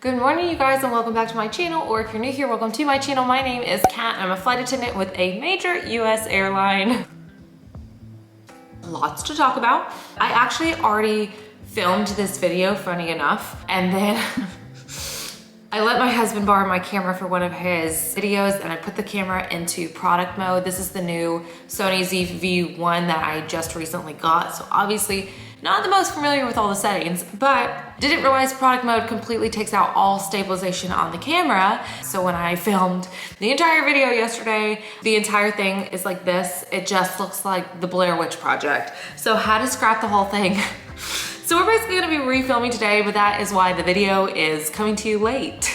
Good morning, you guys, and welcome back to my channel, or if you're new here, welcome to my channel. My name is Kat, and I'm a flight attendant with a major US airline. Lots to talk about. I actually already filmed this video, funny enough, and then I let my husband borrow my camera for one of his videos, and I put the camera into product mode. This is the new Sony ZV-1 that I just recently got, so obviously not the most familiar with all the settings, but didn't realize product mode completely takes out all stabilization on the camera. So when I filmed the entire video yesterday, the entire thing is like this. It just looks like the Blair Witch Project. So had to scrap the whole thing. So we're basically gonna be refilming today, but that is why the video is coming to you late.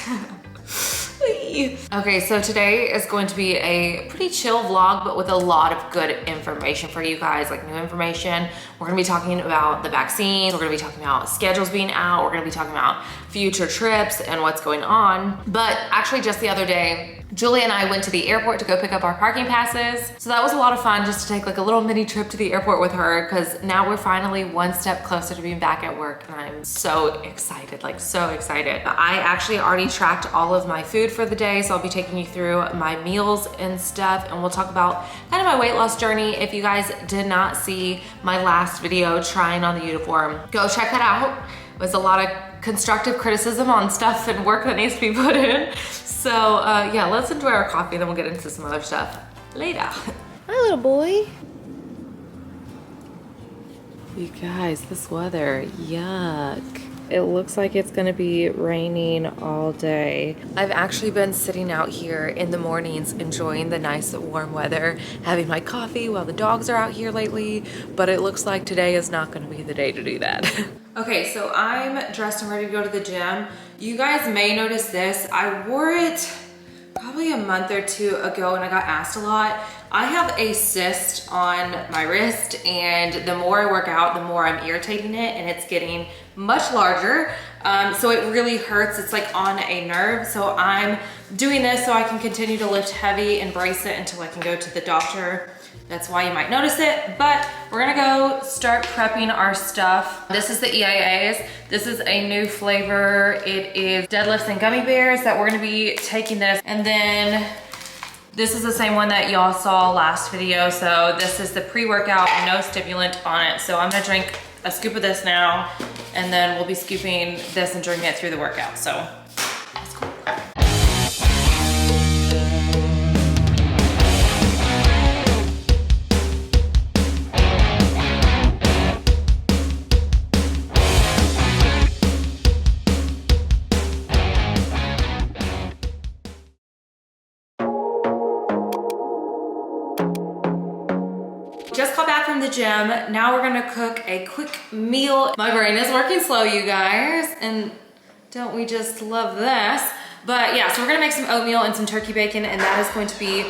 Okay, so today is going to be a pretty chill vlog, but with a lot of good information for you guys, like new information. We're gonna be talking about the vaccines. We're gonna be talking about schedules being out. We're gonna be talking about future trips and what's going on. But actually just the other day, Julie and I went to the airport to go pick up our parking passes. So that was a lot of fun, just to take like a little mini trip to the airport with her, because now we're finally one step closer to being back at work, and I'm so excited, like so excited. I actually already tracked all of my food for the day, so I'll be taking you through my meals and stuff, and we'll talk about kind of my weight loss journey. If you guys did not see my last video trying on the uniform, go check that out. It was a lot of constructive criticism on stuff and work that needs to be put in. So yeah, let's enjoy our coffee, then we'll get into some other stuff later. Hi, little boy. You guys, this weather, yuck. It looks like it's gonna be raining all day. I've actually been sitting out here in the mornings enjoying the nice warm weather, having my coffee while the dogs are out here lately, but it looks like today is not gonna be the day to do that. Okay, so I'm dressed and ready to go to the gym. You guys may notice this. I wore it probably a month or two ago and I got asked a lot. I have a cyst on my wrist, and the more I work out, the more I'm irritating it, and it's getting much larger. So it really hurts. It's like on a nerve. So I'm doing this so I can continue to lift heavy and brace it until I can go to the doctor. That's why you might notice it, but we're gonna go start prepping our stuff. This is the EIAs. This is a new flavor. It is deadlifts and gummy bears that we're gonna be taking this. And then this is the same one that y'all saw last video. So this is the pre-workout, no stimulant on it. So I'm gonna drink a scoop of this now, and then we'll be scooping this and drinking it through the workout. So let's go. Just got back from the gym. Now we're gonna cook a quick meal. My brain is working slow, you guys, and don't we just love this? But yeah, so we're gonna make some oatmeal and some turkey bacon, and that is going to be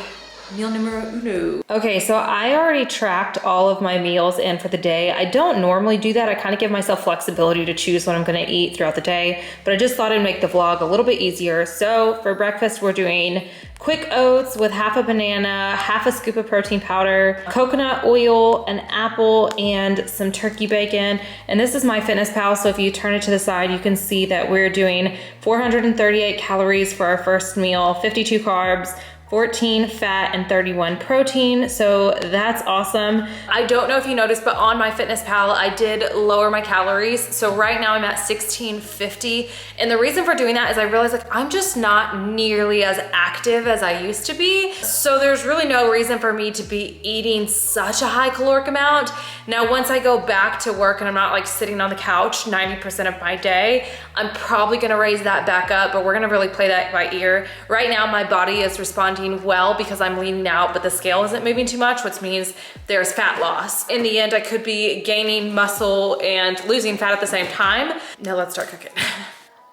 meal numero uno. Okay, so I already tracked all of my meals in for the day. I don't normally do that. I kind of give myself flexibility to choose what I'm gonna eat throughout the day, but I just thought it'd make the vlog a little bit easier. So for breakfast, we're doing quick oats with half a banana, half a scoop of protein powder, coconut oil, an apple, and some turkey bacon. And this is MyFitnessPal, so if you turn it to the side, you can see that we're doing 438 calories for our first meal, 52 carbs, 14 fat, and 31 protein. So that's awesome. I don't know if you noticed, but on MyFitnessPal, I did lower my calories. So right now I'm at 1650. And the reason for doing that is I realized like I'm just not nearly as active as I used to be. So there's really no reason for me to be eating such a high caloric amount. Now, once I go back to work and I'm not like sitting on the couch 90% of my day, I'm probably gonna raise that back up, but we're gonna really play that by ear. Right now, my body is responding well because I'm leaning out, but the scale isn't moving too much, which means there's fat loss. In the end, I could be gaining muscle and losing fat at the same time. Now let's start cooking.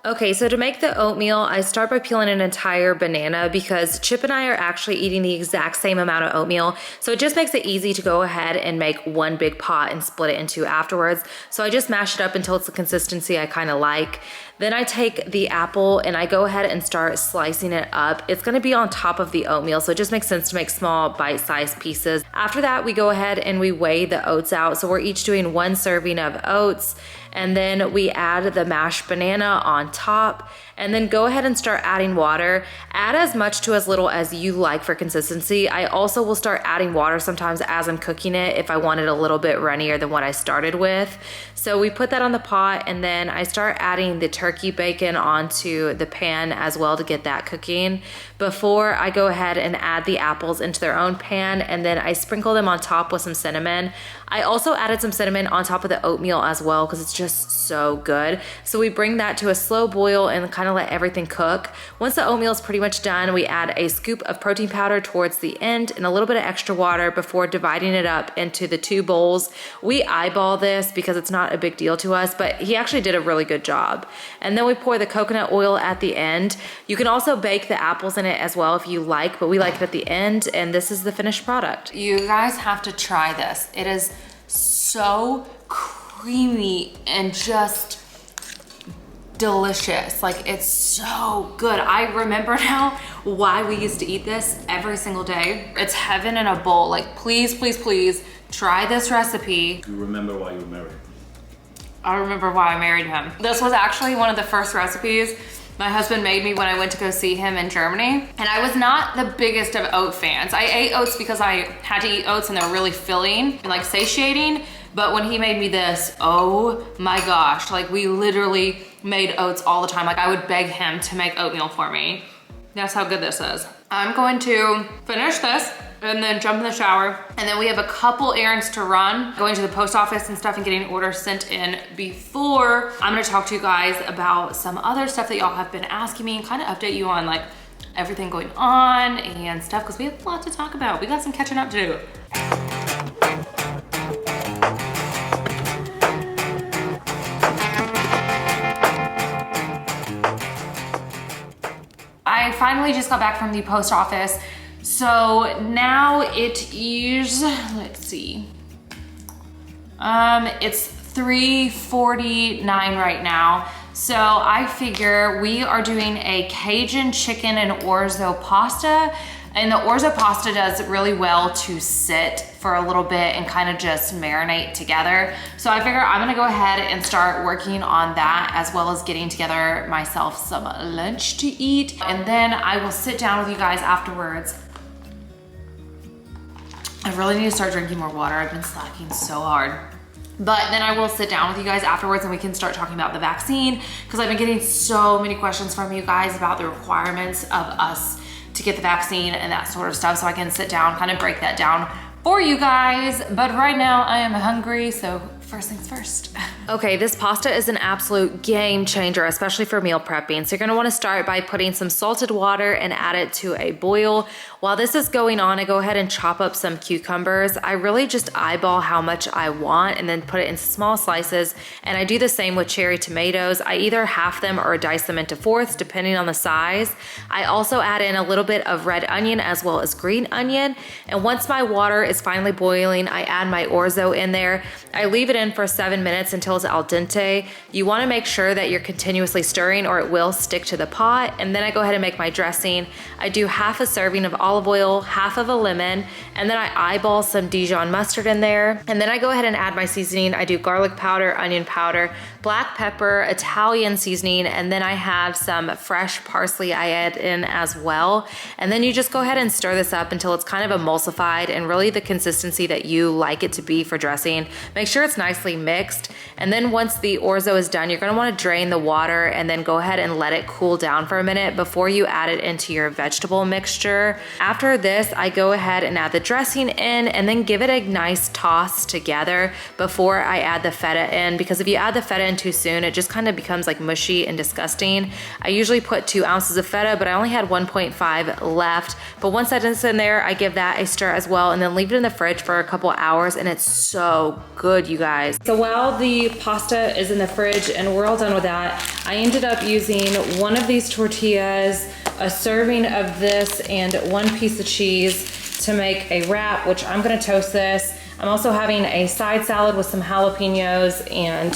Okay, so to make the oatmeal, I start by peeling an entire banana because Chip and I are actually eating the exact same amount of oatmeal. So it just makes it easy to go ahead and make one big pot and split it in two afterwards. So I just mash it up until it's the consistency I kind of like. Then I take the apple and I go ahead and start slicing it up. It's gonna be on top of the oatmeal, so it just makes sense to make small bite-sized pieces. After that, we go ahead and we weigh the oats out. So we're each doing 1 serving of oats, and then we add the mashed banana on top. and then go ahead and start adding water. Add as much to as little as you like for consistency. I also will start adding water sometimes as I'm cooking it if I want it a little bit runnier than what I started with. So we put that on the pot, and then I start adding the turkey bacon onto the pan as well to get that cooking before I go ahead and add the apples into their own pan, and then I sprinkle them on top with some cinnamon. I also added some cinnamon on top of the oatmeal as well because it's just so good. So we bring that to a slow boil and kind of let everything cook. Once the oatmeal is pretty much done, we add a scoop of protein powder towards the end and a little bit of extra water before dividing it up into the 2 bowls. We eyeball this because it's not a big deal to us, but he actually did a really good job. And then we pour the coconut oil at the end. You can also bake the apples in it as well if you like, but we like it at the end, and this is the finished product. You guys have to try this. It is so creamy and just delicious. Like, it's so good. I remember now why we used to eat this every single day. It's heaven in a bowl. Like, please, please, please try this recipe. You remember why you were married? I remember why I married him. This was actually one of the first recipes my husband made me when I went to go see him in Germany. And I was not the biggest of oat fans. I ate oats because I had to eat oats and they're really filling and like satiating. But when he made me this, oh my gosh, like we literally made oats all the time. Like I would beg him to make oatmeal for me. That's how good this is. I'm going to finish this and then jump in the shower. And then we have a couple errands to run, going to the post office and stuff and getting orders sent in before. I'm gonna talk to you guys about some other stuff that y'all have been asking me and kind of update you on like everything going on and stuff, because we have a lot to talk about. We got some catching up to do. I finally just got back from the post office. So now it is, let's see. It's 3:49 right now. So I figure we are doing a Cajun chicken and orzo pasta. And the orzo pasta does really well to sit for a little bit and kind of just marinate together. So I figure I'm gonna go ahead and start working on that, as well as getting together myself some lunch to eat. And then I will sit down with you guys afterwards. I really need to start drinking more water. I've been slacking so hard. But then I will sit down with you guys afterwards and we can start talking about the vaccine, because I've been getting so many questions from you guys about the requirements of us to get the vaccine and that sort of stuff, so I can sit down, kind of break that down for you guys. But right now I am hungry, so first things first. Okay, this pasta is an absolute game changer, especially for meal prepping. So you're gonna wanna start by putting some salted water and add it to a boil. While this is going on, I go ahead and chop up some cucumbers. I really just eyeball how much I want and then put it in small slices. And I do the same with cherry tomatoes. I either half them or dice them into fourths, depending on the size. I also add in a little bit of red onion as well as green onion. And once my water is finally boiling, I add my orzo in there. I leave it in for 7 minutes until it's al dente. You wanna make sure that you're continuously stirring or it will stick to the pot. And then I go ahead and make my dressing. I do half a serving of olive oil, half of a lemon, and then I eyeball some Dijon mustard in there. And then I go ahead and add my seasoning. I do garlic powder, onion powder, black pepper, Italian seasoning, and then I have some fresh parsley I add in as well. And then you just go ahead and stir this up until it's kind of emulsified and really the consistency that you like it to be for dressing. Make sure it's nicely mixed. And then once the orzo is done, you're gonna wanna drain the water and then go ahead and let it cool down for a minute before you add it into your vegetable mixture. After this, I go ahead and add the dressing in and then give it a nice toss together before I add the feta in, because if you add the feta in too soon, it just kind of becomes like mushy and disgusting. I usually put 2 ounces of feta, but I only had 1.5 left. But once that is in there, I give that a stir as well and then leave it in the fridge for a couple hours, and it's so good, you guys. So while the pasta is in the fridge and we're all done with that, I ended up using one of these tortillas, a serving of this, and 1 piece of cheese to make a wrap, which I'm gonna toast this. I'm also having a side salad with some jalapenos and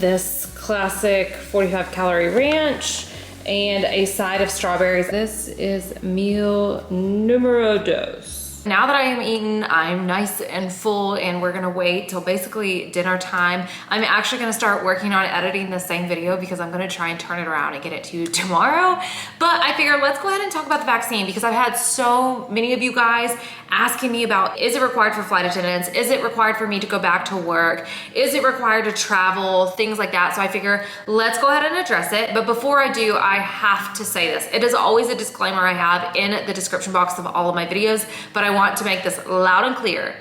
this classic 45 calorie ranch and a side of strawberries. This is meal numero dos. Now that I am eaten, I'm nice and full, and we're gonna wait till basically dinner time. I'm actually gonna start working on editing the same video because I'm gonna try and turn it around and get it to you tomorrow. But I figured let's go ahead and talk about the vaccine because I've had so many of you guys asking me about, is it required for flight attendants? Is it required for me to go back to work? Is it required to travel? Things like that. So I figure let's go ahead and address it. But before I do, I have to say this. It is always a disclaimer I have in the description box of all of my videos, but I want to make this loud and clear.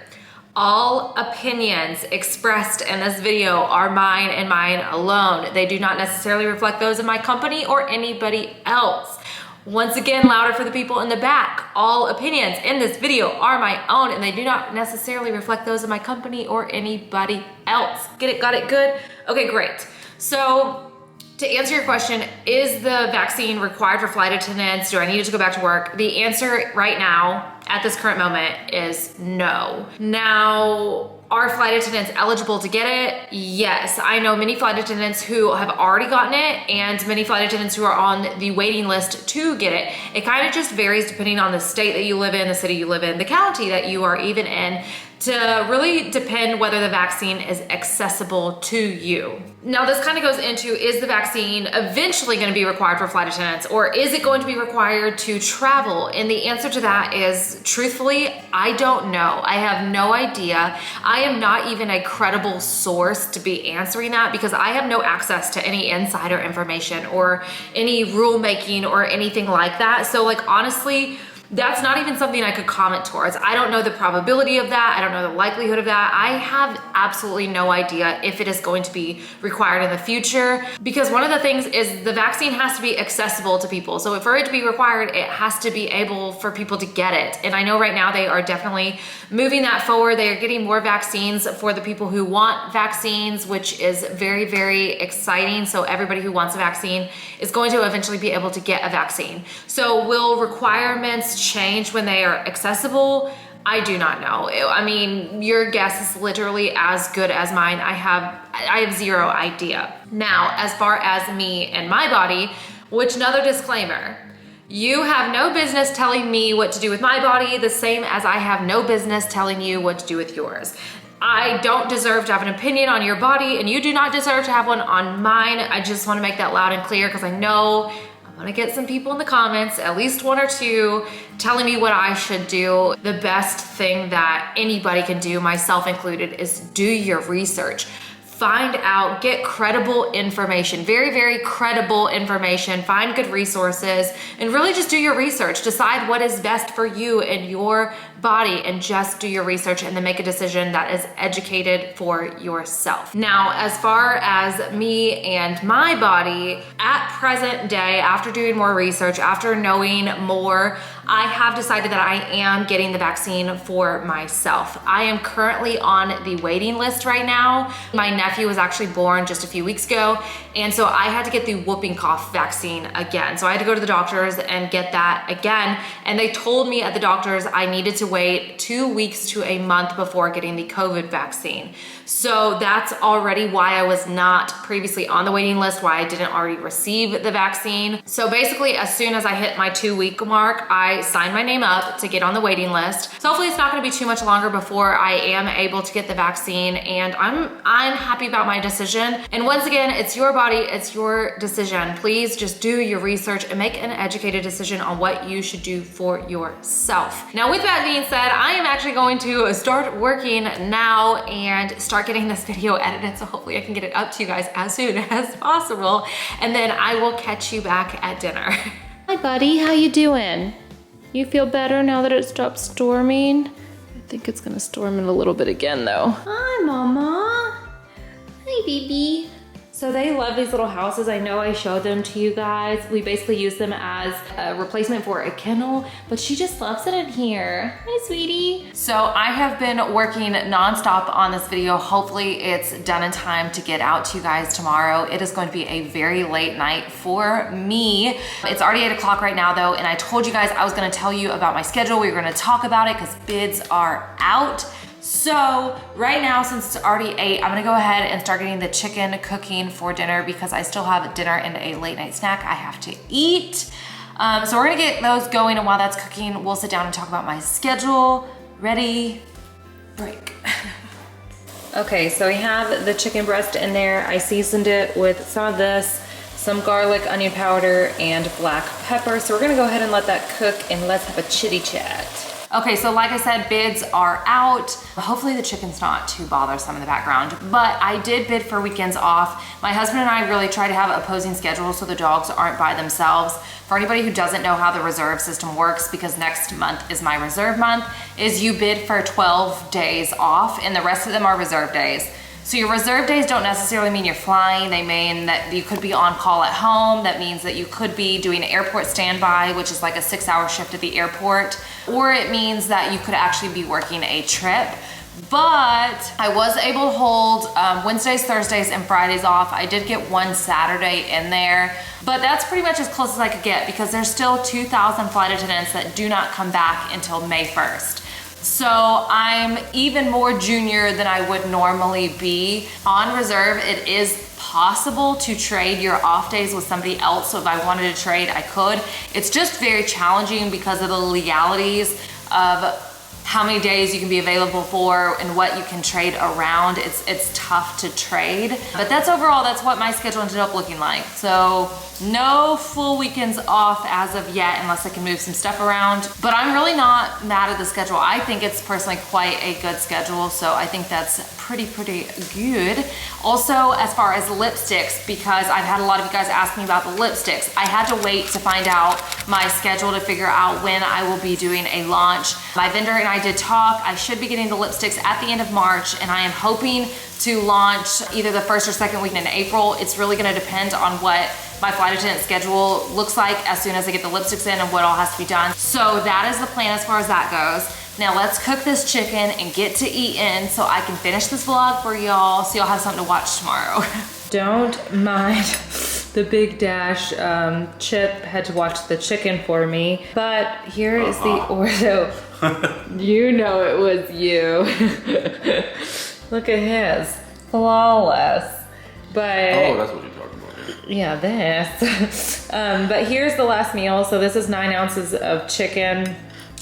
All opinions expressed in this video are mine and mine alone. They do not necessarily reflect those of my company or anybody else. Once again, louder for the people in the back. All opinions in this video are my own and they do not necessarily reflect those of my company or anybody else. Get it? Got it? Good? Okay, great. So to answer your question, is the vaccine required for flight attendants? Do I need to go back to work? The answer right now, at this current moment, is no. Now, are flight attendants eligible to get it? Yes. I know many flight attendants who have already gotten it and many flight attendants who are on the waiting list to get it. It kind of just varies depending on the state that you live in, the city you live in, the county that you are even in, to really depend whether the vaccine is accessible to you. Now this kind of goes into, is the vaccine eventually going to be required for flight attendants, or is it going to be required to travel? And the answer to that is, truthfully, I don't know. I have no idea. I am not even a credible source to be answering that because I have no access to any insider information or any rulemaking or anything like that. So like honestly, that's not even something I could comment towards. I don't know the probability of that. I don't know the likelihood of that. I have absolutely no idea if it is going to be required in the future, because one of the things is the vaccine has to be accessible to people. So for it to be required, it has to be able for people to get it. And I know right now they are definitely moving that forward. They are getting more vaccines for the people who want vaccines, which is very, very exciting. So everybody who wants a vaccine is going to eventually be able to get a vaccine. So will requirements change when they are accessible? I do not know. I mean, your guess is literally as good as mine. I have zero idea. Now, as far as me and my body, which another disclaimer, you have no business telling me what to do with my body, the same as I have no business telling you what to do with yours. I don't deserve to have an opinion on your body, and you do not deserve to have one on mine. I just want to make that loud and clear because I know I'm gonna get some people in the comments, at least one or two, telling me what I should do. The best thing that anybody can do, myself included, is do your research. Find out, get credible information, very, very credible information, find good resources, and really just do your research. Decide what is best for you and your body, and just do your research and then make a decision that is educated for yourself. Now, as far as me and my body, at present day, after doing more research, after knowing more, I have decided that I am getting the vaccine for myself. I am currently on the waiting list right now. My nephew was actually born just a few weeks ago, and so I had to get the whooping cough vaccine again. So I had to go to the doctors and get that again, and they told me at the doctors I needed to wait 2 weeks to a month before getting the COVID vaccine. So that's already why I was not previously on the waiting list, why I didn't already receive the vaccine. So basically, as soon as I hit my 2-week mark, I signed my name up to get on the waiting list. So hopefully it's not gonna be too much longer before I am able to get the vaccine, and I'm happy about my decision. And once again, it's your body, it's your decision. Please just do your research and make an educated decision on what you should do for yourself. Now, with that being said, I am actually going to start working now and start getting this video edited, so hopefully I can get it up to you guys as soon as possible, and then I will catch you back at dinner. Hi buddy, how you doing? You feel better now that it stopped storming? I think it's gonna storm in a little bit again though. Hi mama. Hi baby. So they love these little houses. I know I showed them to you guys. We basically use them as a replacement for a kennel, but she just loves it in here. Hi, sweetie. So I have been working nonstop on this video. Hopefully it's done in time to get out to you guys tomorrow. It is going to be a very late night for me. It's already 8 o'clock right now though, and I told you guys I was gonna tell you about my schedule. We were gonna talk about it because bids are out. So right now, since it's already 8, I'm gonna go ahead and start getting the chicken cooking for dinner because I still have dinner and a late night snack I have to eat. So we're gonna get those going, and while that's cooking, we'll sit down and talk about my schedule, ready, break. Okay, so we have the chicken breast in there. I seasoned it with some of this, some garlic, onion powder, and black pepper. So we're gonna go ahead and let that cook and let's have a chitty chat. Okay, so like I said, bids are out. Hopefully the chicken's not too bothersome in the background, but I did bid for weekends off. My husband and I really try to have opposing schedules so the dogs aren't by themselves. For anybody who doesn't know how the reserve system works, because next month is my reserve month, is you bid for 12 days off and the rest of them are reserve days. So your reserve days don't necessarily mean you're flying. They mean that you could be on call at home. That means that you could be doing airport standby, which is like a 6-hour shift at the airport. Or it means that you could actually be working a trip. But I was able to hold Wednesdays, Thursdays, and Fridays off. I did get one Saturday in there, but that's pretty much as close as I could get because there's still 2,000 flight attendants that do not come back until May 1st. So I'm even more junior than I would normally be. On reserve, it is possible to trade your off days with somebody else. So if I wanted to trade, I could. It's just very challenging because of the legalities of how many days you can be available for and what you can trade around. It's tough to trade. But that's overall, that's what my schedule ended up looking like. So no full weekends off as of yet, unless I can move some stuff around. But I'm really not mad at the schedule. I think it's personally quite a good schedule. So I think that's pretty good. Also, as far as lipsticks, because I've had a lot of you guys ask me about the lipsticks, I had to wait to find out my schedule to figure out when I will be doing a launch. My vendor and I did talk. I should be getting the lipsticks at the end of March, and I am hoping to launch either the first or second week in April. It's really gonna depend on what my flight attendant schedule looks like as soon as I get the lipsticks in and what all has to be done. So that is the plan as far as that goes. Now let's cook this chicken and get to eating so I can finish this vlog for y'all so y'all have something to watch tomorrow. Don't mind the big dash. Chip had to watch the chicken for me, but here is the orzo. You know it was you. Look at his, flawless. But oh, that's what you're talking about. Yeah, this. But here's the last meal. So this is 9 ounces of chicken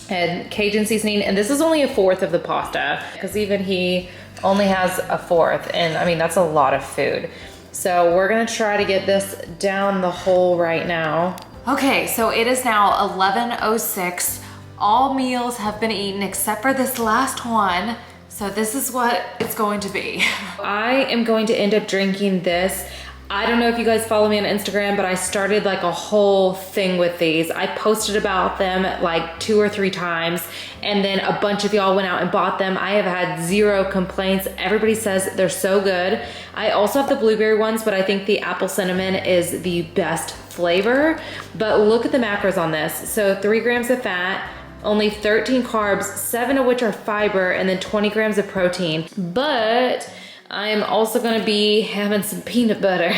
and Cajun seasoning, and this is only a fourth of the pasta because even he only has a fourth, and I mean that's a lot of food. So we're gonna try to get this down the hole right now. Okay, so it is now 11:06. All meals have been eaten except for this last one. So this is what it's going to be. I am going to end up drinking this. I don't know if you guys follow me on Instagram, but I started like a whole thing with these. I posted about them like 2 or 3 times, and then a bunch of y'all went out and bought them. I have had 0 complaints. Everybody says they're so good. I also have the blueberry ones, but I think the apple cinnamon is the best flavor. But look at the macros on this. So 3 grams of fat, only 13 carbs, 7 of which are fiber, and then 20 grams of protein. But I'm also gonna be having some peanut butter.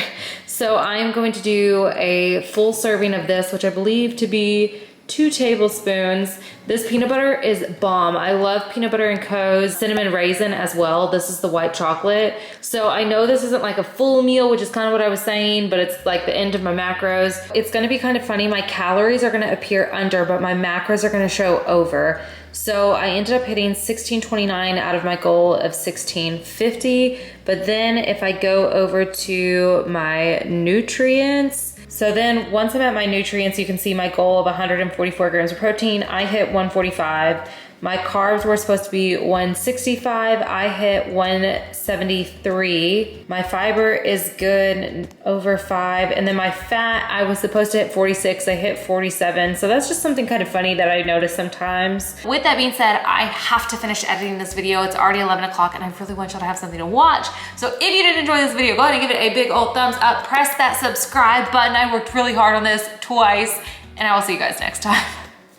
So I am going to do a full serving of this, which I believe to be 2 tablespoons. This peanut butter is bomb. I love peanut butter and co's cinnamon raisin as well. This is the white chocolate. So I know this isn't like a full meal, which is kind of what I was saying, but it's like the end of my macros. It's gonna be kind of funny. My calories are gonna appear under, but my macros are gonna show over. So I ended up hitting 1629 out of my goal of 1650. But then if I go over to my nutrients, so then once I'm at my nutrients, you can see my goal of 144 grams of protein. I hit 145. My carbs were supposed to be 165. I hit 173. My fiber is good, over 5. And then my fat, I was supposed to hit 46. I hit 47. So that's just something kind of funny that I notice sometimes. With that being said, I have to finish editing this video. It's already 11 o'clock and I really want y'all to have something to watch. So if you did enjoy this video, go ahead and give it a big old thumbs up. Press that subscribe button. I worked really hard on this twice, and I will see you guys next time.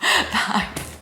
Bye.